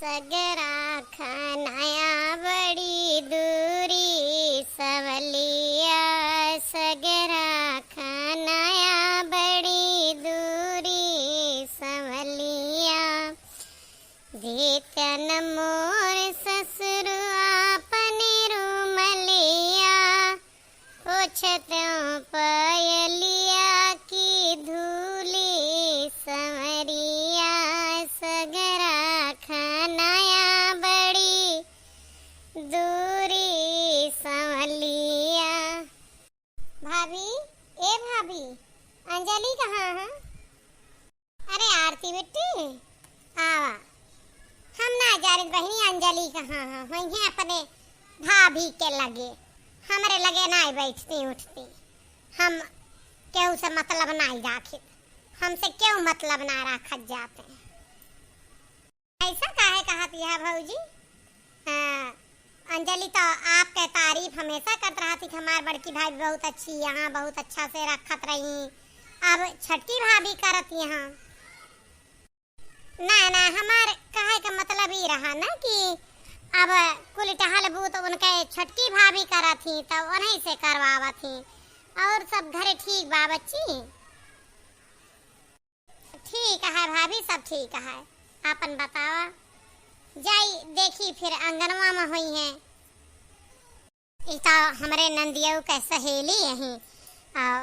सगरा खनाया बड़ी दूरी सवलिया, सगरा खनाया बड़ी दूरी सवलिया। देतन मोर ससुर अपने रूमलिया, पोछत्यों पयलिया की धूली संवरिया। सगरा खनाया बड़ी दूरी संवलिया। भाभी, ए भाभी, अंजलि कहाँ है? अरे आरती बेटी आवा। हम ना जाने बहनी अंजलि कहाँ है, वहीं अपने भाभी के लगे, हमरे लगे ना बैठती उठती। हम क्यों से मतलब नहीं राखी, हमसे क्यों मतलब ना रखत जाते हैं। ऐसा काहे कहती है भौजी? अंजलि तो आपके तारीफ हमेशा करत रहती कि हमार बड़की भाई बहुत अच्छी, यहाँ बहुत अच्छा से रखत रही। अब छटकी भाभी करत यहाँ ना ना, हमार कहे का मतलब ही रहा ना कि अब कुल टहल बूत उनके छटकी भाभी करा थी तो उन्हीं से करवावा थी। और सब घरे ठीक बा बच्ची? ठीक है भाभी, सब ठीक है। आपन बतावा। जाई देखी फिर अंगनवा में हुई है। इता हमरे नंदियों के सहेली यही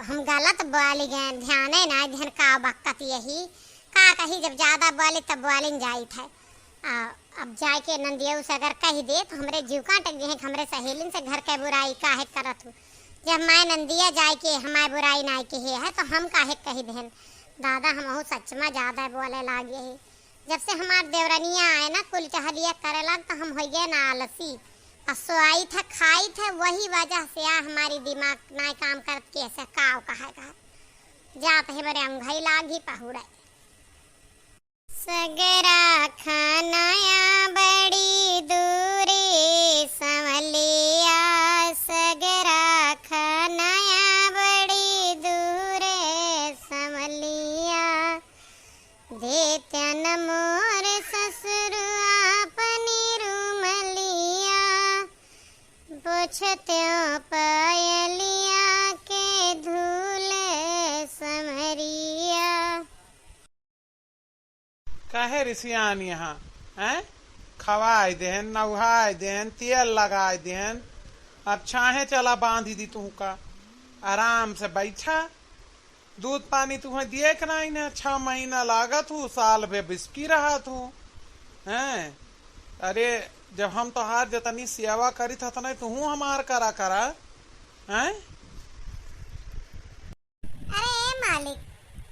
हम गलत बोली गए, ध्यान है ना ध्यान का बकत यही का कही जब ज्यादा बोले तब बोलिन जाई थे। अब जाए के नंदियों से अगर कह दे तो हमरे जीव काट गए, हमरे सहेलिन से घर के बुराई काहे करत हूँ। जब मैं नंदिया जाए के हमारे बुराई ना के है तो हम काहे कही देन। दादा हम सच में ज्यादा बोले लागे है। जब से हमारे देवरनिया आए ना कुल टहलिया करे लग तो हम हो गए ना आलसी। सोई था खाई थे, वही वजह से हमारी दिमाग ना काम करत के ऐसे काव कहा जाते है मेरे अंगई लागी पहुड़े। सगरा खनाया बड़ी दूरी संवलिया, सगरा खनाया बड़ी दूरे संवलिया। देतन मोर ससुर अपनी रूमलिया, पोछत्यों पयलिया के धूले संवरिया। काहे ऋषियान यहाँ हैं? खवाए देहन, नहाए देहन, तेल लगाए देहन। अब छाहे चला बांधी दी तू का, आराम से बैठा। दूध पानी तुम्हें दिए कि नहीं ना? 6 महीना लागत हूँ, साल भर बिस्की रहा तू हैं। अरे जब हम तो हार जतनी सेवा करी था तो नहीं तू हमार करा करा हैं। अरे मालिक,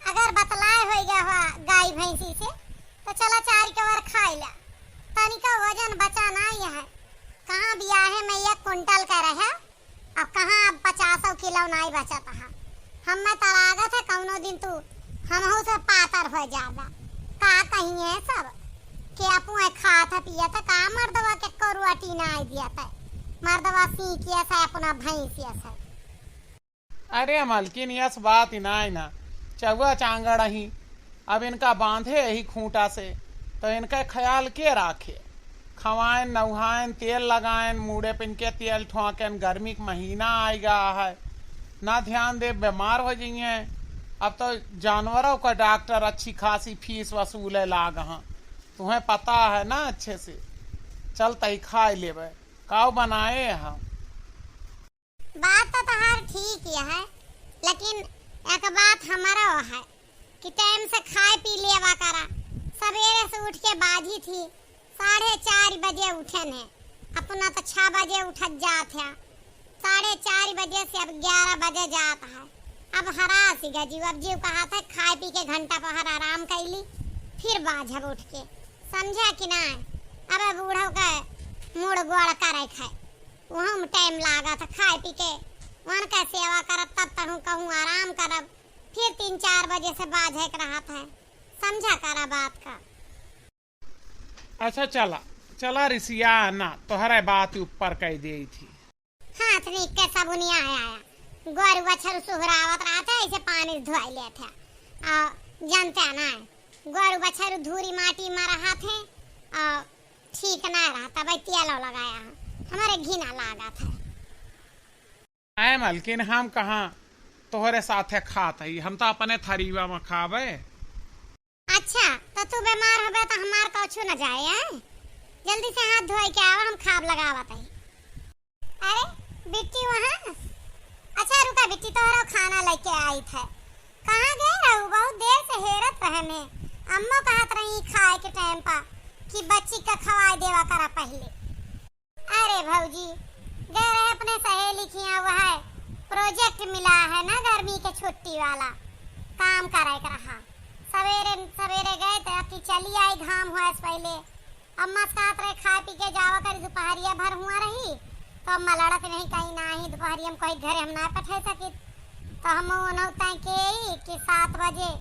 अगर बतलाए हो गया हुआ गाय भैंसी से तो चला 4 कवर खाई ला। तनिका वजन बचा नहीं है। कहाँ बियाहे में 1 कुंटल का रहे, अब कहाँ 50 किलो नहीं बचा था। हम में तलागत है कौनो दिन तू हमहू से पातर हो जाएगा। का कहिए सब के अपू खा था पिया था, का मर्दवा के करुआटी नहीं दिया था। मर्दवा सी किया था अपना भैंसिया से। अरे मलकिन यस बात ही ना चौवा चांगड़ ही। अब इनका बांधे यही खूंटा से तो इनका ख्याल के राखे। खवाएं नहाएं, तेल लगाएं, मुड़े पे इनके तेल ठोंकें। गर्मी का महीना आएगा है ना, ध्यान दे बीमार हो जाइए। अब तो जानवरों का डॉक्टर अच्छी खासी फीस वसूले लाग। हाँ तुम्हें पता है ना अच्छे से। चल तई खा लेबे। काव बनाए हम? बात तो तहार ठीक है, लेकिन एक बात हमारा है कि टाइम से खाए पी लेवा करा। सवेरे से उठ के बाजी थी 4:30 बजे उठे ने, अपना तो 6 बजे उठत जात है। 4:30 बजे से अब 11 बजे जाता है। अब हरास ही गजीव। अब जीव कहा था खाए पी के घंटा पहर आराम कैली, फिर बाझब उठ के। समझा कि ना? अब बूढ़ों का मुड़ गोड़ करे खाए, वहाँ में टाइम लागा था। खाए पी के वन का सेवा करब तब तक कहूँ आराम करब, फिर 3-4 बजे से बाझे रहा था। समझा करा बात का। अच्छा चला चला ऋषिया ना तोहरे बात ऊपर कह दी थी। हाथ नीक के सबुनिया आया गोर बछर सुहरावत रहते ऐसे पानी धोई लेते। जानते ना गोर बछर धूरी माटी में रहा थे, ठीक ना रहता भाई, तेल लगाया है, हमारे घिना लागा था। आए मलकिन हम कहाँ तोहरे साथे खात हई, हम तो अपने थरीवा में खावे। अच्छा तो तू बीमार होबे तो हमार कछु न जाए है? जल्दी से हाथ धोई के आवा, हम खाब लगावत हई। अरे बिट्टी वहाँ, अच्छा रुका बिट्टी, तोहरा खाना लेके आई थे। कहाँ गए रहू? बहुत देर से हेरत रहे में। अम्मो कहत रही खाए के टाइम पा कि बच्ची का खवाए देवा करा पहले। अरे भौजी गए रहे अपने सहेली की यहाँ, वह प्रोजेक्ट मिला है ना गर्मी के छुट्टी वाला, काम करे के रहा। सवेरे सवेरे गए थे कि चली आई, घाम हुआ से पहले। अम्मा कहत रहे खा पी के जावा कर, दोपहरिया भर हुआ रही तो अम्मा लड़त नहीं कहीं ना ही दोपहरिया में कोई घरे हम ना पठे सके, तो हम उन्होंने कि 7 बजे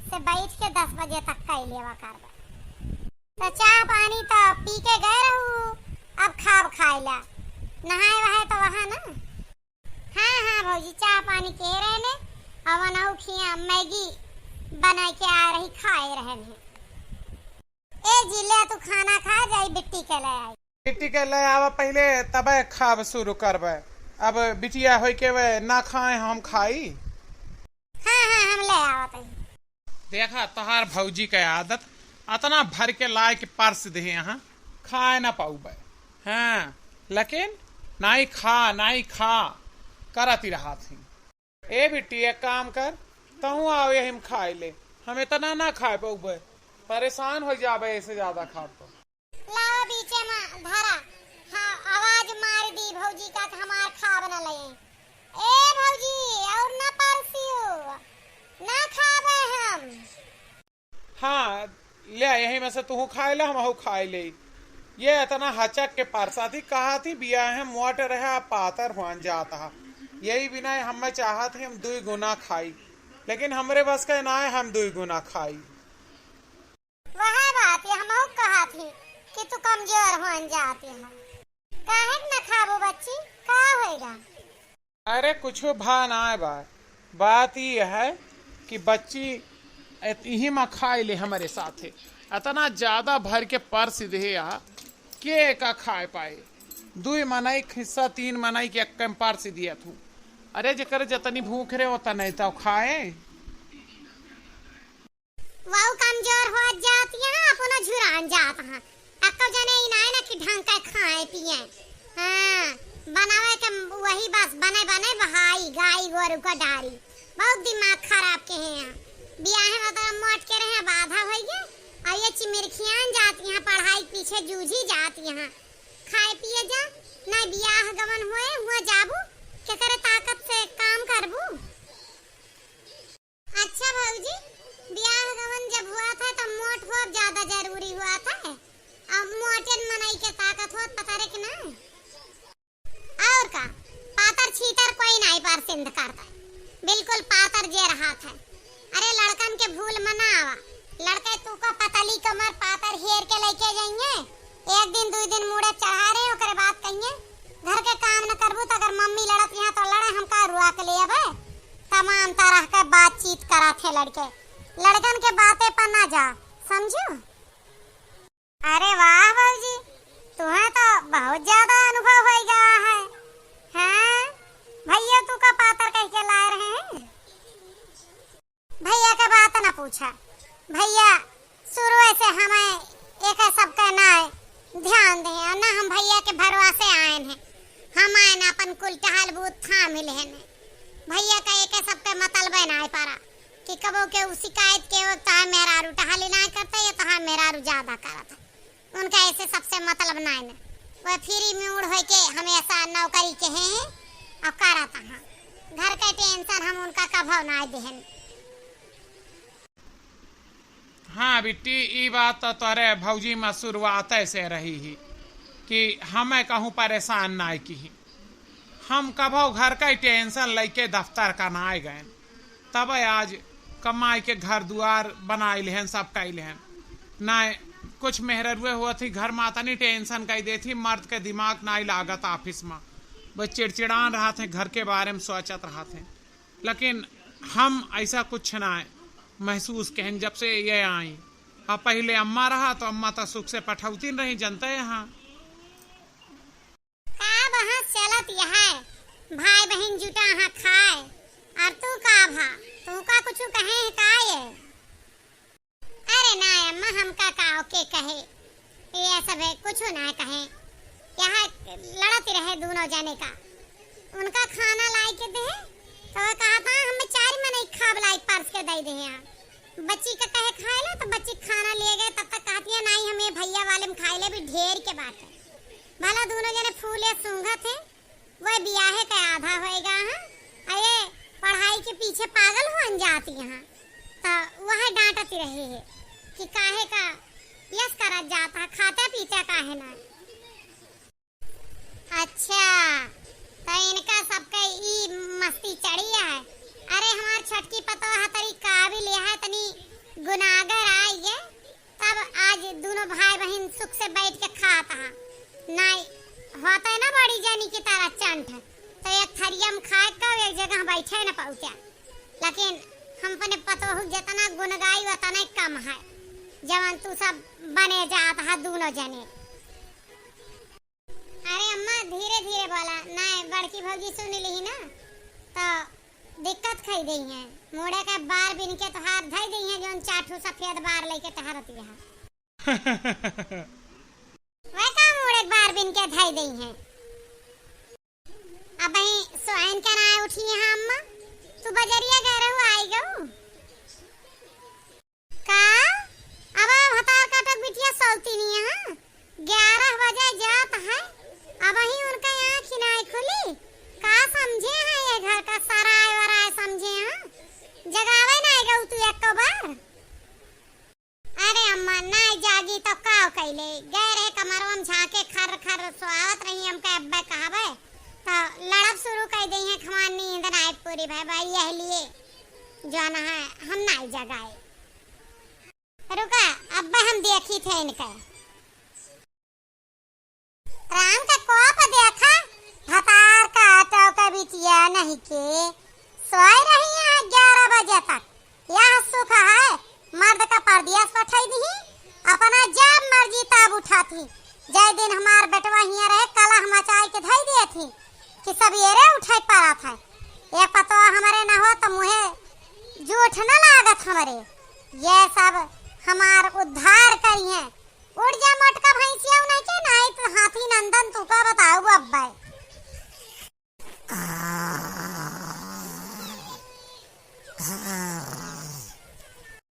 से बैठ के 10 बजे तक कई लेवा कर। तो चाय पानी तो पी के गए रहू, अब खाब खाए ला नहाए वहाए तो वहाँ ना। हाँ भौजी चाय पानी के रहे ने, अब नहु खिया मैगी बना के आ रही खाए रहे ने। ए जिले तू खाना खा जाई, बिट्टी के ले आई। बिट्टी के ले आवा पहले, तब खाब शुरू करबे। अब बिटिया होई के वे ना खाए हम खाई। हाँ हम ले आवत हई। देखा तोहार भौजी के आदत, अतना भर के लाए के पर्स दे यहाँ, खाए ना पाऊबे। हाँ लेकिन नाई खा करती रहा थी। ए बिट्टी एक काम कर, तहु आओ यही हम खाए ले, हम इतना ना खाए पाऊबे, परेशान हो जाबे ऐसे ज्यादा खा तो। लाओ बीचे में धरा। हाँ आवाज मार दी भौजी का कि हमार खाब न लगे। ए भौजी और ना परसियो, ना खाबे हम। हाँ ले यही में से तू खाए ले, हम खाए ले। ये इतना हचक के परसा थी, कहा थी बिया है मोट रहे पातर हुआन जाता, यही बिना हमें चाहत हम 2 गुना खाई, लेकिन हमरे बस का ना है हम 2 गुना खाई। वह बात ये हम कहा थी कि तू कमजोर हो जाती है, काहे न खाबो बच्ची, का होएगा? अरे कुछ भा ना है बात ये है कि बच्ची यही में खाए ले हमारे साथे, इतना ज्यादा भर के पर्स दे के का खाए पाए। 2 मनाई हिस्सा 3 मनाई के एक पर्स दिया तू। अरे जकर जतनी भूख रहे होता नहीं तो खाए। वाउ कमजोर हो जाती है, अपना झुरान जात है। अक्का जने ही ना कि ढंग का खाए पिए। हाँ बनावे के वही बस बने बहाई गाय गोरु का डारी, बहुत दिमाग खराब के हैं। बियाह में तो मोट के रहे बाधा हो गए, और ये चिमिरखियान जाती हैं पढ़ाई पीछे जूझी जाती हैं। खाए पिए जा ना, बियाह गमन हुआ जाबू के करे ताकत से काम करबू। अच्छा भौजी बियाह गमन जब हुआ था तो मोट बहुत ज्यादा जरूरी हुआ था, अब मोटे मनाई के ताकत हो पता रे कि ना। और का पातर छीतर कोई नहीं पसंद करता, बिल्कुल पातर जे रहा था। अरे लड़कन के भूल मनावा, लड़के तू को पतली कमर पातर हेर के लेके जाएंगे, 1 दिन 2 दिन मुड़े चढ़ा रहे ओकरे बात कहिए घर के काम न करबू तो अगर मम्मी लड़त यहाँ तो लड़े, हम का रुआ के ले अबे। तमाम तरह के बातचीत करा थे लड़के, लड़कन के बातें पर ना जा, समझो। अरे वाह बाबूजी, तुम्हें तो बहुत ज्यादा अनुभव हो गया है। हाँ भैया तू का पातर कह के ला रहे हैं? भैया के बात ना पूछा, भैया शुरू से हमें एक सबका ना ध्यान दे, ना हम भैया के भरोसे आए हैं। हम आए ना अपन कुल टहल बूथ था मिले हैं, भैया का एक सबके मतलब ना पारा कि कबो के शिकायत के वक्त मेरा रू टहली ना करता है तो मेरा रू ज्यादा करता, उनका ऐसे सबसे मतलब ना है। वह फ्री में उड़ हो के हमेशा नौकरी के हैं और कराता है, घर का टेंशन हम उनका कभो ना देहन। हाँ बिट्टी ये बात तो तोरे भौजी में शुरुआत से रही ही कि हमें कहूँ परेशान ना की, हम कभो घर का टेंशन लेके दफ्तर का ना आए गए, तब आज कमाई के घर दुआर बनाए लेहन सब कई लेहन ना। कुछ मेहरुए हुआ थी घर में आता नहीं टेंशन कही दे थी, मर्द के दिमाग ना लागत ऑफिस में, बस चिड़चिड़ान रहा थे, घर के बारे में सोचत रहा थे। लेकिन हम ऐसा कुछ ना महसूस कहें जब से ये आई, अब पहले अम्मा रहा तो अम्मा तो सुख से पठौती नहीं जनते यहाँ का वहाँ चलत है भाई बहन जुटा यहाँ खाए और तू का भा तू का कुछ कहे का ये अरे ना अम्मा हमका का ओके कहे ये सब है कुछ ना कहे यहाँ लड़ती रहे दोनों जाने का उनका खाना लाई के दे तो वो कहा था हमें चार में नहीं खाब लाई पर्स के दे दे यहाँ बच्ची का कहे खाए लो तो बच्ची खाना ले गए तब तक कहती है नहीं हमें भैया वाले में खाए ले भी ढेर के बात है भला दोनों जने फूले सूंघा थे वह ब्याहे का आधा होएगा अरे पढ़ाई के पीछे पागल हो जाती यहाँ तो वह डांटती रही है कि काहे का यस करा जाता खाता पीता काहे ना अच्छा तो इनका सबका ई मस्ती चढ़ी है अरे हमार छटकी पतो है तरी काबिल है तनी गुनाहगार आई है तब आज दोनों भाई बहन सुख से बैठ के खाता है नहीं होता है ना बड़ी जानी की तरह चंट तो एक थरिया में खाए का एक जगह बैठे ना पहुंचा लेकिन हम अपने पतो जितना गुनगाई उतना कम है जवन तू सब बने जाता है दोनों जने अरे अम्मा धीरे धीरे बोला नहीं बड़की भौजी सुन ली ना तो दिक्कत खाई गई है मोड़े का बार बिन के तो हाथ धई गई है जोन चाठू सफेद बार लेके टहरती है वह का मोड़े बार बिन के धई गई है अब ही सोहन का ना उठी है अम्मा तू बजरिया गए रहो आई गऊ का अब हतार काटक बिटिया सोती नहीं है 11 बजे जात है अब ही उनका आँख ही नहीं खुली का समझे हैं ये घर का सराय वराय समझे हैं जगावे नहीं गऊ तू एक बार अरे अम्मा नहीं जागी तो काव कैले गए रहे कमरवा में झाके खर खर सोआवत रही हमका अब्बा कहावे तो लड़ब शुरू कर दी है खमान नींद नहीं पूरी भाई यह लिए जो ना है हम नहीं जगाए रुका अब्बा हम देखी थे इनका राम का कोप देखा हतार का आटो का बिटिया नहीं के सोई रही है 11 बजे तक यह सुख है मर्द का परदेश पठाई दी अपना जब मर्जी तब उठाती जय दिन हमार बेटवा हिया रहे कला हम चाय के धई दिए थी कि सवेरे उठाई पड़ा था एक पतो हमारे न हो तो मुहे झूठ न लागत हमारे ये सब हमार उद्धार करी है उड़ जा मटका भैंसिया नहीं के नहीं तो हाथी नंदन तू का बताओ अब्बा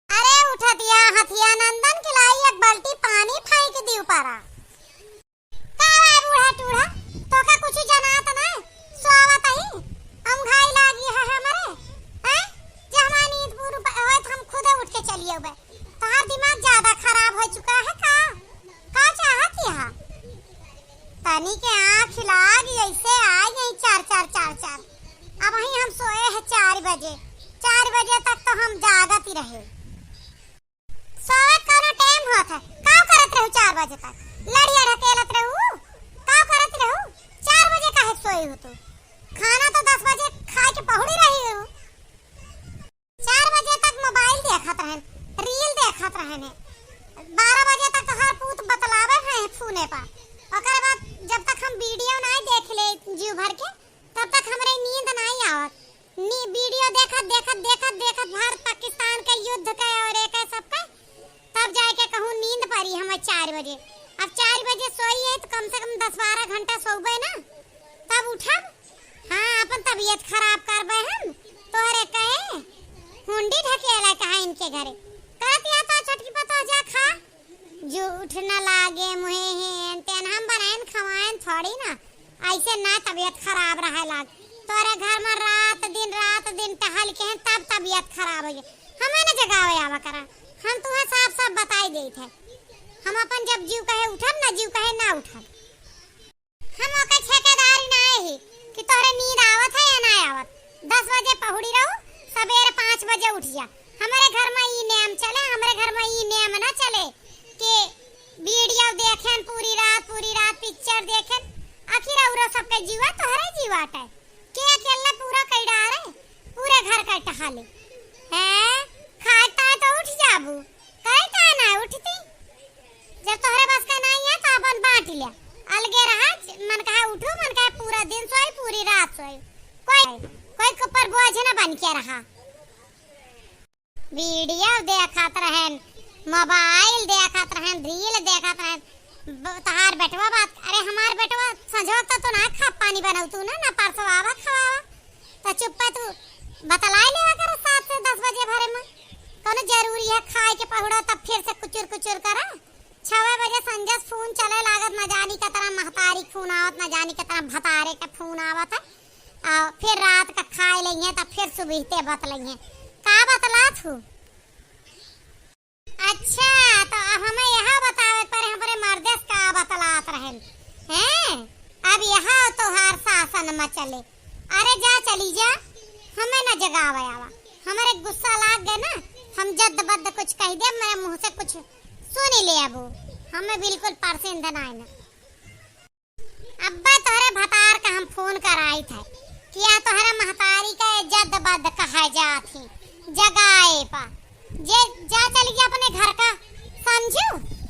अरे उठा दिया हाथिया नंदन खिलाई एक बाल्टी पानी फेंक दी ऊपर का बूढ़ा टूढ़ा तो का कुछ जनात ना सोवत ही हम घाई लागी है हमारे हैं जब हमारी नींद पूरी होए तो हम खुद उठ के चलिए बे तोहार दिमाग ज्यादा खराब हो चुका है का चाहत यह तनी के आँख लाग ऐसे आ गई 4 अब वहीं हम सोए हैं 4 बजे तक तो हम जागत ही रहे सोए कोनो टाइम होत है का करत रहू 4 बजे तक लड़िया ढकेलत रहू का करत रहू 4 बजे काहे सोई हो तू खाना तो 10 बजे खा के पहुड़ी रही हो 4 बजे तक मोबाइल देखत रहन रील देखत रहने 12 बजे तक हर पूत बतलावे हैं फोने पर ओकर बाद जब तक हम वीडियो नहीं देख ले जीव भर के तब तक हमरे नींद नहीं आवत वीडियो देखत भारत पाकिस्तान के युद्ध के और एक सब का तब जाके कहूं नींद पड़ी हमें 4 बजे अब 4 बजे सोई है तो कम से कम 10-12 घंटा सोबे ना तब उठब हां अपन तबीयत खराब करबे हम तोरे कहे हुंडी ढकेला कहा इनके घरे कहत या तो छटकी पतो जा खा जो उठ न लागे मुहे हैं तेन हम बनाएन खवाएन थोड़ी ना ऐसे ना तबीयत खराब रहे लाग तोरे घर में रात दिन टहल के हैं तब तबीयत खराब हो गई हमें न जगावे आवा करा हम तुम्हें साफ बताई गई थे हम अपन जब जीव कहे उठब ना जीव कहे ना उठब हम ओके ठेकेदारी ना है कि तोरे नींद आवत है या ना आवत 10 बजे पहुड़ी रहू सवेरे 5 बजे उठ जा हमारे घर में ई नियम चले हमारे घर में ई नियम ना चले कि वीडियो देखें पूरी रात पिक्चर देखें आखिर औरो सबके जीवा तोहरे जीवाट है के अकेले पूरा कैडा रे पूरे घर का टहाले हैं खाता तो उठ जाबू कहता ना जब तोहरे बस का नहीं है तो अपन बांट लिया, अलगे रहा। मन कहा उठो, मन कहा पूरा दिन सोई, पूरी रात सोई, कोई के ऊपर बोझ न बन के रहा। वीडियो देखत रहन, मोबाइल देखत रहन, रील देखत रहन। तहार बेटवा बात, अरे हमार बेटवा संझोता तो ना खा पानी बनाऊ तू ना परसवावा खवावा, तो चुप तू बतलाई लेवा कर 7 से 10 बजे भरे में कोनो जरूरी है खाए के पहुड़ा, तब फिर से कुचुर कुचुर करा। 6 बजे संजस फोन चले लागत, न जानी का तरह महतारी फोन आवत, न जानी का तरह भतारे का फोन आवत है। फिर रात का खाए लेंगे तब फिर सुबह बतलेंगे का बतलात हूँ। अच्छा तो अब हमें यहाँ बतावे पर हमारे मर्देस का बतलात रहन हैं। अब यहाँ तोहार शासन में चले, अरे जा चली जा, हमें न जगावे आवा। हमारे गुस्सा लाग गए ना, हम जद बद कुछ कह दे, मेरे मुंह से कुछ सुन ले। अब हमें बिल्कुल परसेंट देना है ना। अब्बा तोहरे भतार का हम फोन कराई थे, किया तोहरे महतारी का जद बद कहा जाती जगाए पा जे जा चली गया अपने घर का। समझू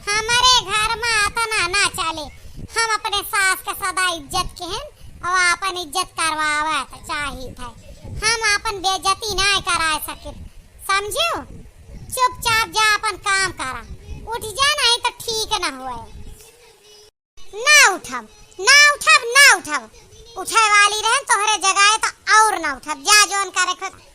हमारे घर में आता ना चले, हम अपने सास का सदा इज्जत के हैं और अपन इज्जत करवावा चाहिए था। हम अपन बेइज्जती ना करा सके, समझू। चुपचाप जा अपन काम करा, उठ जा नहीं तो ठीक ना हुए। ना उठब ना उठब ना उठब, उठे वाली रहन तोहरे जगाए तो और ना उठब। जा जोन करे खुद।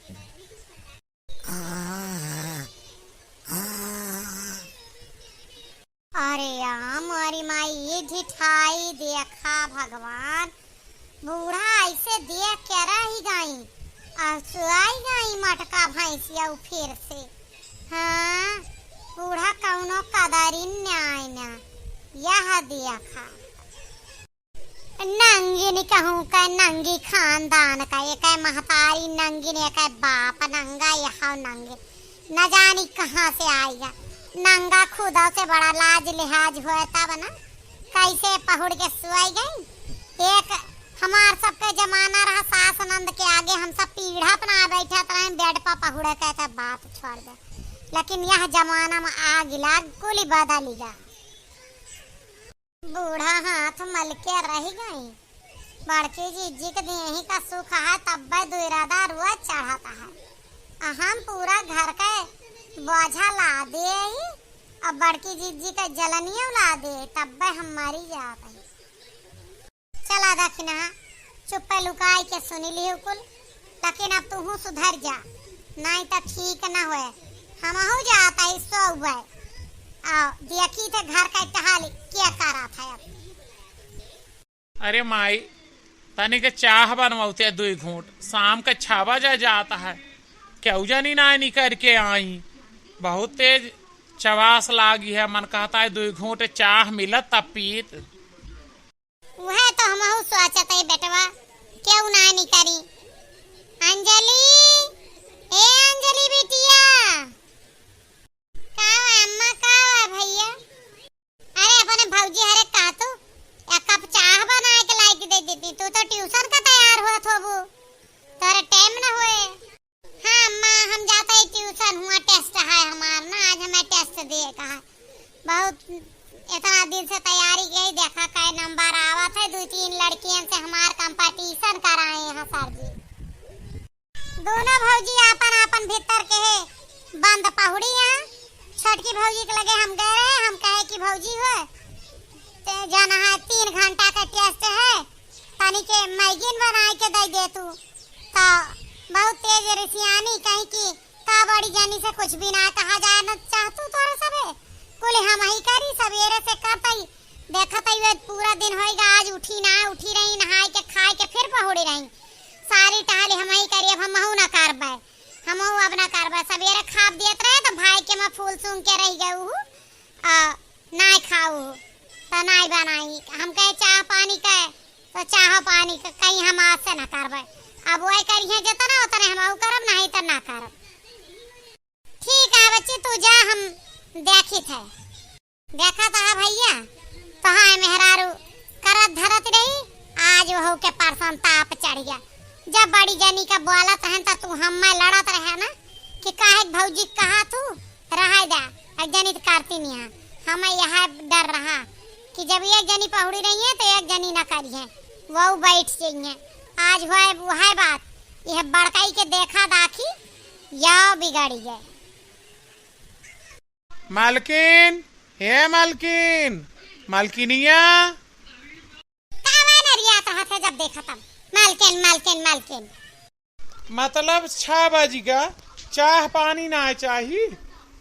अरे हमारी माई ये ढिठाई देखा भगवान, बूढ़ा ऐसे देख के रही गई, सुआई गई मटका भैंसिया फिर से। हाँ बूढ़ा कौनो कदरी न्याय ना, यह देखा नंगी नहीं कहूँ का, नंगी खानदान का, एक है महतारी नंगी ने, एक है बाप नंगा, यह नंगे न जानी कहाँ से आएगा। नंगा खुदा से बड़ा लाज लिहाज हुआ तब ना कैसे पहुड़ के सुई गई। एक हमार सबके जमाना रहा सास नंद के आगे, हम सब पीढ़ा अपना बैठा रहे बेड पर पहुड़े कहते बात छोड़ दे। लेकिन यह जमाना में आग लाग कुली बदल गया। बूढ़ा हाथ मल के रह गई, बड़की जीजी के देही का सुख है तब दो इरादा रुआ चढ़ाता है। हम पूरा घर का बोझा ला दे, अब बड़की जीजी का जलनिया ला दे, तब हम मरी जाते हैं। चला दखना चुप लुकाई के सुनी ली कुल, लेकिन अब तू सुधर जा नहीं तो ठीक न हुए। हम हो जाता है सो हुए देखी थे घर का टहाली क्या करा था। अब अरे माई तनी के चाह बनवाते 2 घूंट, शाम का 6 बजे जाता है, क्यों जानी ना नहीं करके आई। बहुत तेज चवास लागी है, मन कहता है 2 घूंट चाह मिलत तब पीत। वह तो हम सोचते है बेटवा क्यों ना नहीं करी। अंजलि, ए अंजलि बिटिया, अम्मा भैया, अरे अपने भौजी हरे कहा तू एक कप चाह बना के लाई के दे देती। तू तो ट्यूशन का तैयार हुआ थोबू, तेरे टाइम न हुए। हाँ अम्मा हम जाते ही ट्यूशन हुआ, टेस्ट है हमारा ना, आज हमें टेस्ट दे कहा। बहुत इतना दिन से तैयारी की, देखा का नंबर आवा था। 2-3 लड़कियों से हमार कंपटीशन कराए हैं सर जी। दोनों भौजी अपन अपन भीतर के है बंद पहुड़ी है। छोटकी भौजी के लगे हम गए रहे, हम कहे कि भौजी हो जाना है 3 घंटा का टेस्ट है, तनी के मैगीन बना के दे दे तू। तो बहुत तेज रिसियानी कहीं की का बड़ी जानी से कुछ भी ना कहा जाए न चाहतू तोरे सबे कुल हम ही करी सवेरे से करतई देखतई वे पूरा दिन होएगा। आज उठी रही नहाई के खाए के फिर पहुड़ी रही सारी टहली हम ही करी। अब हम ना करबे, हम अब ना करबे। सवेरे खाब देत रहे तो भाई के मैं फूल सूंघ के रह गऊ ना खाऊ तो ना बनाई। हम कहे चाह पानी के तो चाह पानी के कहीं हम आज से ना करबे। अब वो करिए जितना उतना हम करब, नहीं तो ना करब। ठीक है बच्ची तू जा, हम देखी थे देखा था भैया तो हाँ मेहरारू करत धरत रही। आज वह के परसों ताप चढ़ गया। जब बड़ी जानी का बोलत रहन तो तू हम मैं लड़त रहे ना कि काहे भौजी कहा तू रहा दा जनित करती नहीं। हमें यह डर रहा कि जब एक जनी पहुड़ी रही है तो एक जनी न करी है, वो बैठ जाइए। आज वह बात यह बड़काई के देखा दाखी या बिगड़ी गए। मालकिन, हे मालकिन, मालकिनिया। था जब देखा तब मालकिन मालकिन मालकिन। मतलब 6 बज गया, चाह पानी ना चाहिए।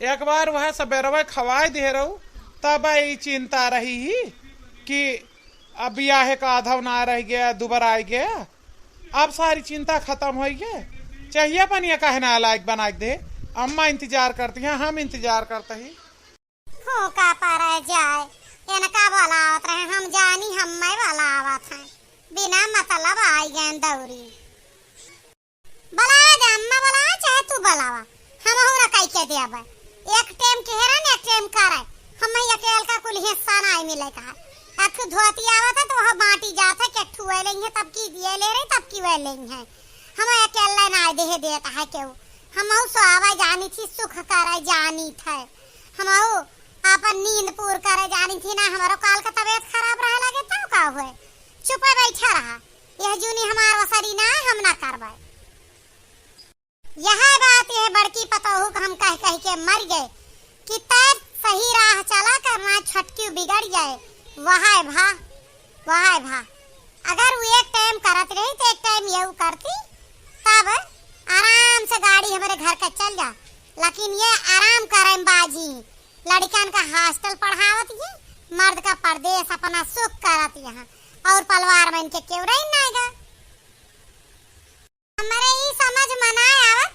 एक बार वह सबेरवा खवाए दे रहू तब यही चिंता रही ही कि अब ब्याह का आधा ना रह गया, दोबारा आ गया। अब सारी चिंता खत्म हो गया। चाहिए पनिया कहना लायक बना दे। अम्मा इंतजार करती हैं, हम इंतजार करते ही। हो का पारा जाए इनका बोला आवत रहे, हम जानी हम मैं वाला आवत है, बिना मतलब आई गए दौरी। बला जा अम्मा बला चाहे तू बलावा, हम हो ना कई के देब। एक टाइम के हेरन एक टाइम करे, हम अकेल का कुल हिस्सा ना मिले कहा। अथु धोती आवत है तो वह बांटी जात है कि ठुए लेंगे तब की दिए ले रहे तब की वे लेंगे। हम अकेला ना दे देता है केहू। हम सो आवा जानी थी, सुख करे जानी थे। हम अपन नींद पूर करे जानी थी ना। हमारो काल का तबीयत खराब रहा लगे तब का हुए चुपे बैठा रहा। यह जूनी हमार वसरी ना हम ना करवाए। यह बात यह बड़की पतोहू हम कह कह के मर गए कि तय सही राह चला करना छटकी बिगड़ जाए। वह भा अगर वो एक टाइम करत रही तो एक टाइम यू करती तब आराम से गाड़ी हमारे घर का चल जा। लेकिन ये आराम करे बाजी लड़कन का हॉस्टल पढ़ावत है, मर्द का परदेश अपना सुख करत यहाँ और परिवार बन के क्यों रही नाएगा। हमारे ही समझ मनाए आवत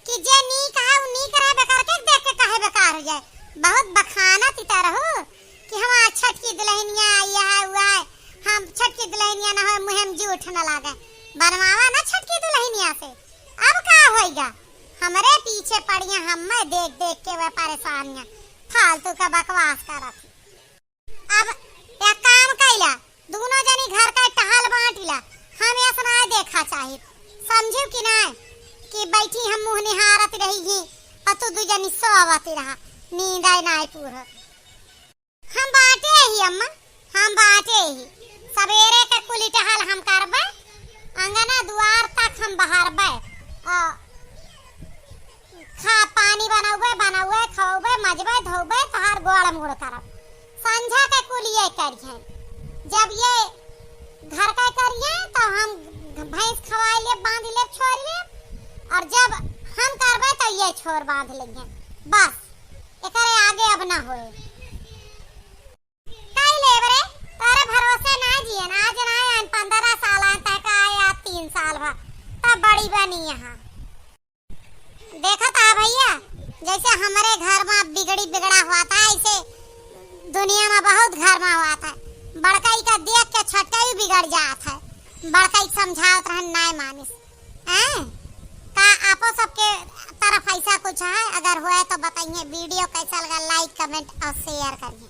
कि जे नी कहा उ नी करे बेकार के देख के कहे बेकार हो जाए। बहुत बखानत इता रहो कि हमार छठ की दुल्हनिया आई है हुआ है, हम छठ की दुल्हनिया ना हो मुहम जूठ न लागे। बनवावा ना छठ की दुल्हनिया से, अब का होएगा। हमरे पीछे पड़िया हम देख देख के वे परेशानियां फालतू का बकवास करत। अब एक काम कैला, दोनों जनी घर का टहल बांटिला। हम ये सुनाए देखा चाहिए, समझू कि ना कि बैठी हम मुंह निहारत रही ही और तू दू जनी सोवत रहा, नींद आई ना पूरा। हम बांटे ही अम्मा, हम बांटे ही सवेरे के कुली टहल हम करबे, अंगना द्वार तक हम बहारबे, खा पानी बनावे खावे मजबे धोबे तहार गोड़ मुड़ करब। संझा के कुलिए करिए, जब ये घर का करिए तो हम भैंस खवाई ले बांध ले छोड़ ले, और जब हम करबे तो ये छोर बांध लेंगे। बस एकरे आगे अब ना होए। कई लेबरे तारे भरोसे ना जिए ना, आज ना 15 साल तक आया 3 साल भर तब बड़ी बनी यहाँ। देखा था भैया जैसे हमारे घर में बिगड़ा हुआ था, ऐसे दुनिया में बहुत घर में हुआ था। बड़काई का देख के छोटकाई बिगड़ जाता है। बड़काई समझावत रहन नाय मानिस का आपो सबके तरफ ऐसा कुछ है? अगर हुआ तो बताइए। वीडियो कैसा लगा लाइक कमेंट और शेयर करिए।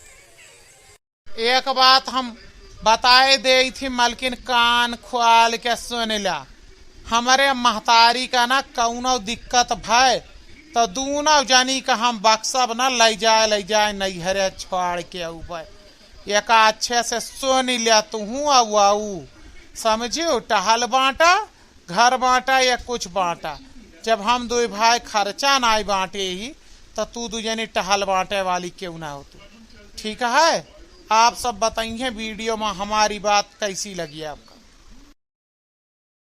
एक बात हम बताए दे थी मालकिन, कान खोल के सुन ला। हमारे महतारी का ना कौनो दिक्कत भय तो दोनों जानी का हम बक्सब ना ले जाए नैहरे छोड़ के ऊपर। एक अच्छे से सुन लिया तू आऊ समझियो। टहल बांटा, घर बांटा या कुछ बांटा। जब हम दो भाई खर्चा ना बांटे ही तो तू दू जनी टहल बांटे वाली क्यों ना हो तू। ठीक है, आप सब बताइए वीडियो में हमारी बात कैसी लगी आपका।